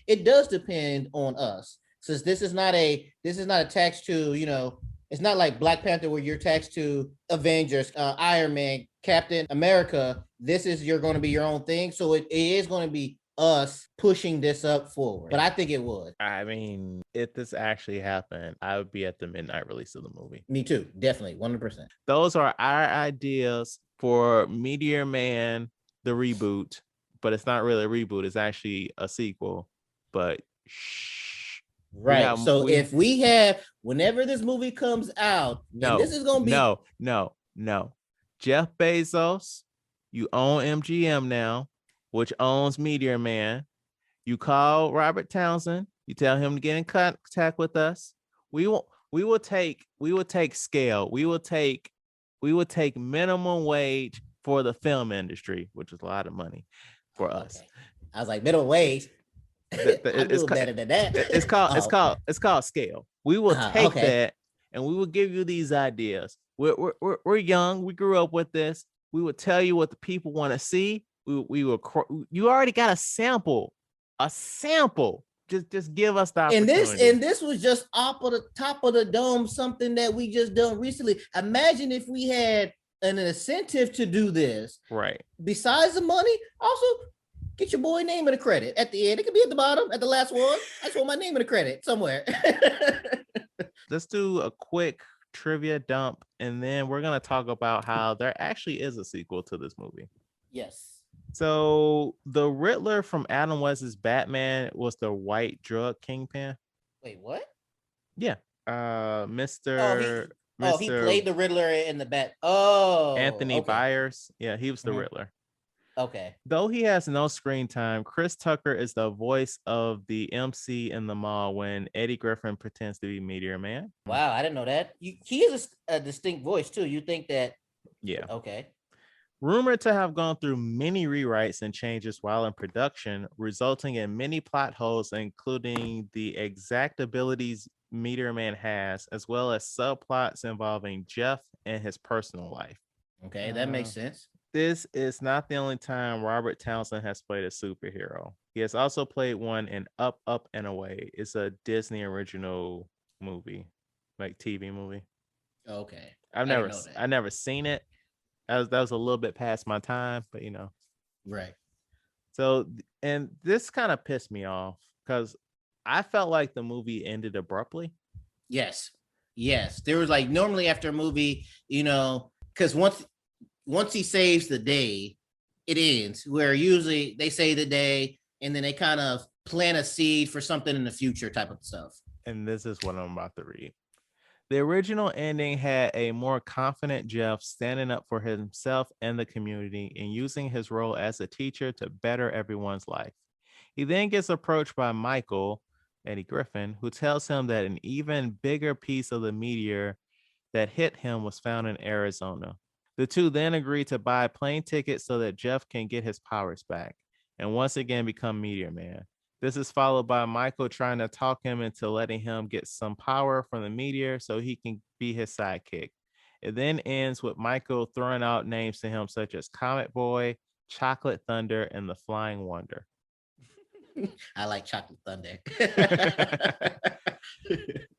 C: It does depend on us. Since this is not attached to, it's not like Black Panther where you're attached to Avengers, Iron Man, Captain America. This is you're going to be your own thing. So it is going to be us pushing this up forward. But I think it would.
A: I mean, if this actually happened, I would be at the midnight release of the movie.
C: Me too. Definitely. 100%.
A: Those are our ideas for Meteor Man, the reboot, but it's not really a reboot. It's actually a sequel, but shh.
C: Right. If we have, whenever this movie comes out, and this is going to be.
A: No. Jeff Bezos, you own MGM now, which owns Meteor Man. You call Robert Townsend. You tell him to get in contact with us. We will take scale. We will take minimum wage for the film industry, which is a lot of money for us.
C: I was like, minimum wage.
A: It's better than that. It's called scale. We will take that and we will give you these ideas. We're young. We grew up with this. We will tell you what the people want to see. We will. You already got a sample. Just give us the opportunity.
C: And this was just up on the top of the dome, something that we just done recently. Imagine if we had an incentive to do this.
A: Right.
C: Besides the money, also get your boy name in the credit at the end. It could be at the bottom, at the last one. I just want my name in the credit somewhere.
A: Let's do a quick trivia dump, and then we're gonna talk about how there actually is a sequel to this movie.
C: Yes.
A: So the Riddler from Adam West's Batman was the white drug kingpin.
C: Wait, what?
A: Yeah. Mr.
C: He played the Riddler in the Bat. Oh,
A: Anthony Byers. Yeah, he was the Riddler.
C: Okay.
A: Though he has no screen time, Chris Tucker is the voice of the MC in the mall when Eddie Griffin pretends to be Meteor Man.
C: Wow, I didn't know that. He is a distinct voice too. You think that?
A: Yeah.
C: Okay.
A: Rumored to have gone through many rewrites and changes while in production, resulting in many plot holes, including the exact abilities Meteor Man has, as well as subplots involving Jeff and his personal life.
C: Okay, that makes sense.
A: This is not the only time Robert Townsend has played a superhero. He has also played one in Up, Up, and Away. It's a Disney original movie, like TV movie.
C: Okay.
A: I've never seen it. That was a little bit past my time, but
C: Right.
A: So, and this kind of pissed me off because I felt like the movie ended abruptly.
C: Yes. There was like, normally after a movie, because once once he saves the day, it ends. Where usually they save the day and then they kind of plant a seed for something in the future type of stuff.
A: And this is what I'm about to read. The original ending had a more confident Jeff standing up for himself and the community and using his role as a teacher to better everyone's life. He then gets approached by Michael, Eddie Griffin, who tells him that an even bigger piece of the meteor that hit him was found in Arizona. The two then agree to buy plane tickets so that Jeff can get his powers back and once again become Meteor Man. This is followed by Michael trying to talk him into letting him get some power from the meteor so he can be his sidekick. It then ends with Michael throwing out names to him such as Comet Boy, Chocolate Thunder, and the Flying Wonder.
C: I like Chocolate Thunder.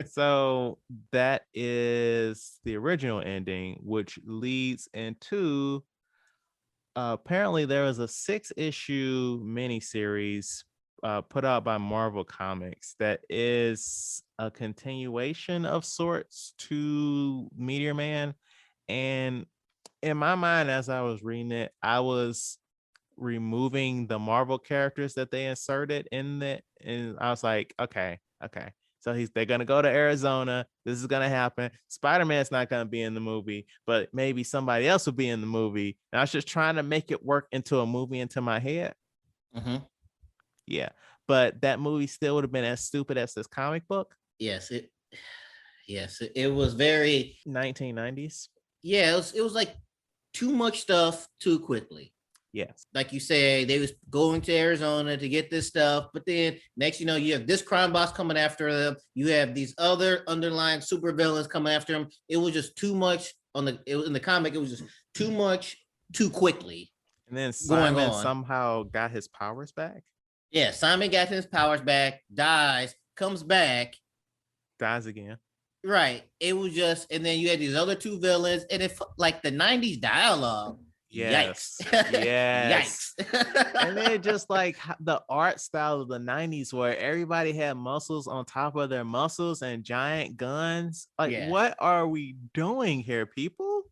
A: So that is the original ending, which leads into apparently there was a 6-issue miniseries put out by Marvel Comics that is a continuation of sorts to Meteor Man. And in my mind, as I was reading it, I was removing the Marvel characters that they inserted in it, and I was like, okay. So they're gonna go to Arizona. This is gonna happen. Spider-Man's not gonna be in the movie, but maybe somebody else will be in the movie. And I was just trying to make it work into a movie into my head.
C: Mm-hmm.
A: Yeah, but that movie still would have been as stupid as this comic book.
C: Yes, it was very
A: 1990s.
C: Yeah, it was like too much stuff too quickly.
A: Yes.
C: Like you say, they was going to Arizona to get this stuff, but then next you know you have this crime boss coming after them. You have these other underlying super villains coming after them. It was just too much in the comic. It was just too much too quickly.
A: And then Simon somehow got his powers back.
C: Yeah, Simon got his powers back, dies, comes back,
A: dies again.
C: Right. It was just, and then you had these other two villains, and it like the 90s dialogue.
A: Yes.
C: Yikes.
A: Yes.
C: Yikes.
A: And then just like the art style of the 90s where everybody had muscles on top of their muscles and giant guns. Like, what are we doing here, people?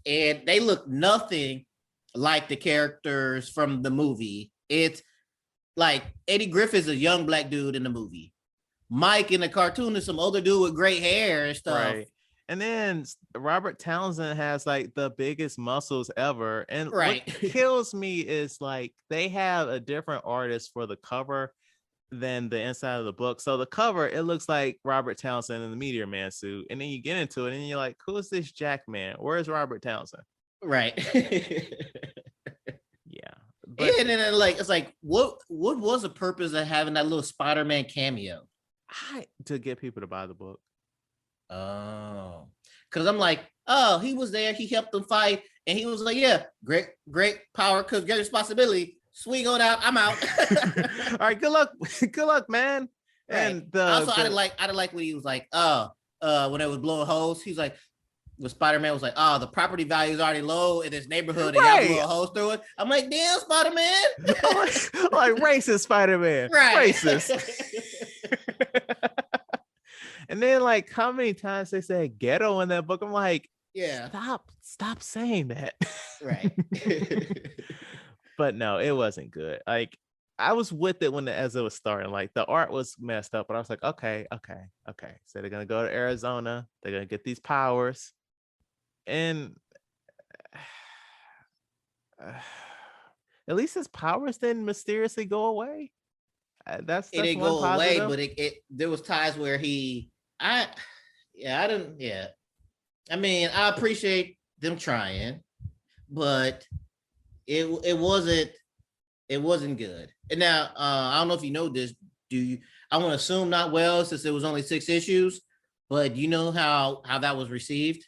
C: And they look nothing like the characters from the movie. It's like Eddie Griffith's a young black dude in the movie. Mike in the cartoon is some older dude with gray hair and stuff. Right.
A: And then Robert Townsend has like the biggest muscles ever. And what kills me is like they have a different artist for the cover than the inside of the book. So the cover, it looks like Robert Townsend in the Meteor Man suit. And then you get into it and you're like, who is this Jack Man? Where's Robert Townsend?
C: Right.
A: Yeah.
C: But, and then like it's like what was the purpose of having that little Spider-Man cameo?
A: To get people to buy the book.
C: Oh, because I'm like, oh, he was there, he helped them fight, and he was like, yeah, great power comes great responsibility. Swing on out, I'm out.
A: All right, good luck, man.
C: Right. And also, I didn't like when he was like, when it was blowing holes, he's like, when Spider-Man was like, oh, the property value is already low in this neighborhood, and y'all blow a hose through it. I'm like, damn, Spider-Man.
A: like racist Spider-Man,
C: right?
A: Racist. And then like how many times they say ghetto in that book? I'm like,
C: yeah,
A: stop saying that.
C: Right.
A: But no, it wasn't good. Like I was with it as it was starting. Like the art was messed up, but I was like, okay. So they're gonna go to Arizona, they're gonna get these powers. And at least his powers didn't mysteriously go away. That's
C: it didn't go away, but it there was times where I mean, I appreciate them trying, but it wasn't good. And now I don't know if you know this. I want to assume not well since it was only 6 issues, but you know how that was received?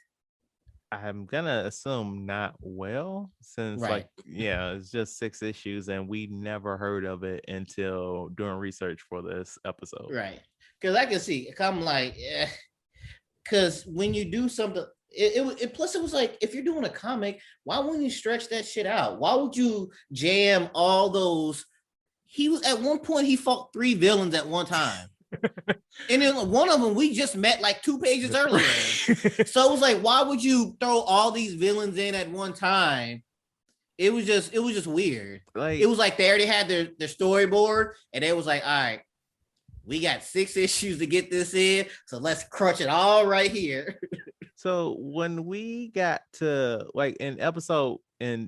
A: I'm gonna assume not well, since it's just 6 issues and we never heard of it until doing research for this episode.
C: Right. Because I can see, I'm like, because when you do something, plus it was like, if you're doing a comic, why wouldn't you stretch that shit out? Why would you jam all those? He was at one point he fought 3 villains at one time. And then one of them we just met like 2 pages earlier. So it was like, why would you throw all these villains in at one time? It was just weird.
A: Like,
C: it was like they already had their storyboard, and they was like, all right, we got 6 issues to get this in, so let's crunch it all right here.
A: so when we got to like in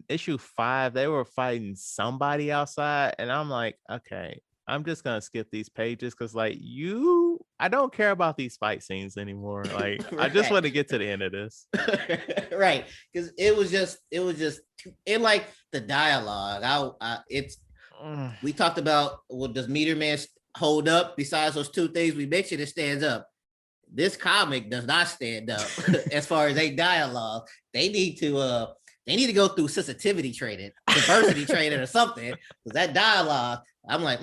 A: issue 5, they were fighting somebody outside, and I'm like, okay, I'm just gonna skip these pages because like I don't care about these fight scenes anymore. Like I just want to get to the end of this.
C: Right, because it was just it like the dialogue. We talked about, well, does Meteor Man hold up? Besides those 2 things we mentioned, it stands up. This comic does not stand up as far as a dialogue. They need to go through sensitivity training, diversity training, or something. Because that dialogue, I'm like,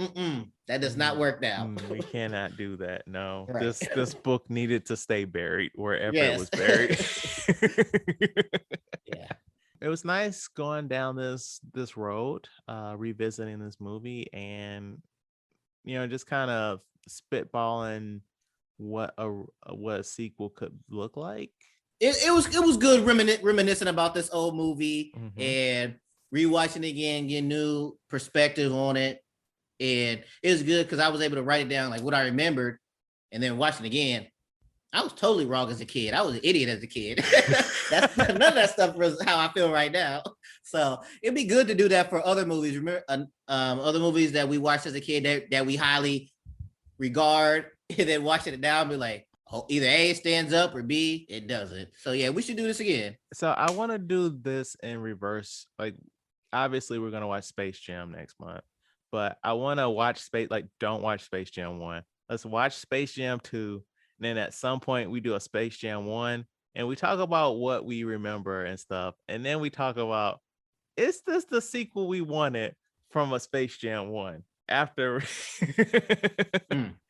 C: that does not work now.
A: We cannot do that. No,
C: Right.
A: This book needed to stay buried wherever it
C: Yes.
A: was buried.
C: Yeah.
A: It was nice going down this road, revisiting this movie, and just kind of spitballing what a sequel could look like.
C: It was good reminiscing about this old movie and rewatching it again, get new perspective on it. And it was good because I was able to write it down, like what I remembered, and then watching it again. I was totally wrong as a kid. I was an idiot as a kid. None of that stuff was how I feel right now. So it'd be good to do that for other movies. Remember, other movies that we watched as a kid that we highly regard, and then watching it now and be like, oh, either A, it stands up, or B, it doesn't. So yeah, we should do this again.
A: So I want to do this in reverse. Like, obviously, we're gonna watch Space Jam next month, but I want to watch don't watch Space Jam 1. Let's watch Space Jam 2. And then at some point we do a Space Jam 1 and we talk about what we remember and stuff. And then we talk about, is this the sequel we wanted from a Space Jam 1? After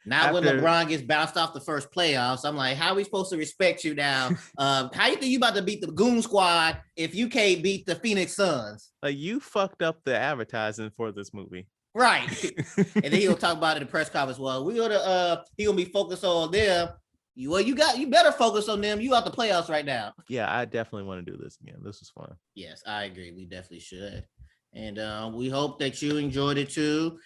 C: Now when LeBron gets bounced off the first playoffs, I'm like, how are we supposed to respect you now? How you think you about to beat the Goon Squad if you can't beat the Phoenix Suns?
A: Like, you fucked up the advertising for this movie.
C: Right. And then he'll talk about it in the press conference. Well, he gonna be focused on them. You better focus on them. You out the playoffs right now.
A: Yeah, I definitely want to do this again. This was fun.
C: Yes, I agree. We definitely should. And we hope that you enjoyed it too.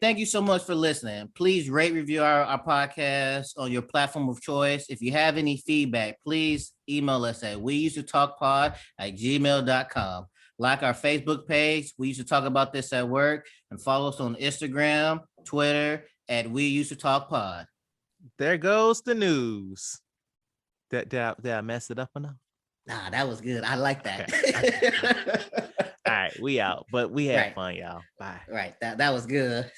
C: Thank you so much for listening. Please rate, review our podcast on your platform of choice. If you have any feedback, please email us at weusedtotalkpod@gmail.com. Like our Facebook page, We Used to Talk About This at Work, and follow us on Instagram, Twitter at We Used to Talk Pod.
A: There goes the news. Did I mess it up enough?
C: Nah, that was good. I like that.
A: Okay. All right, we out, but we had fun, y'all. Bye.
C: Right. That was good.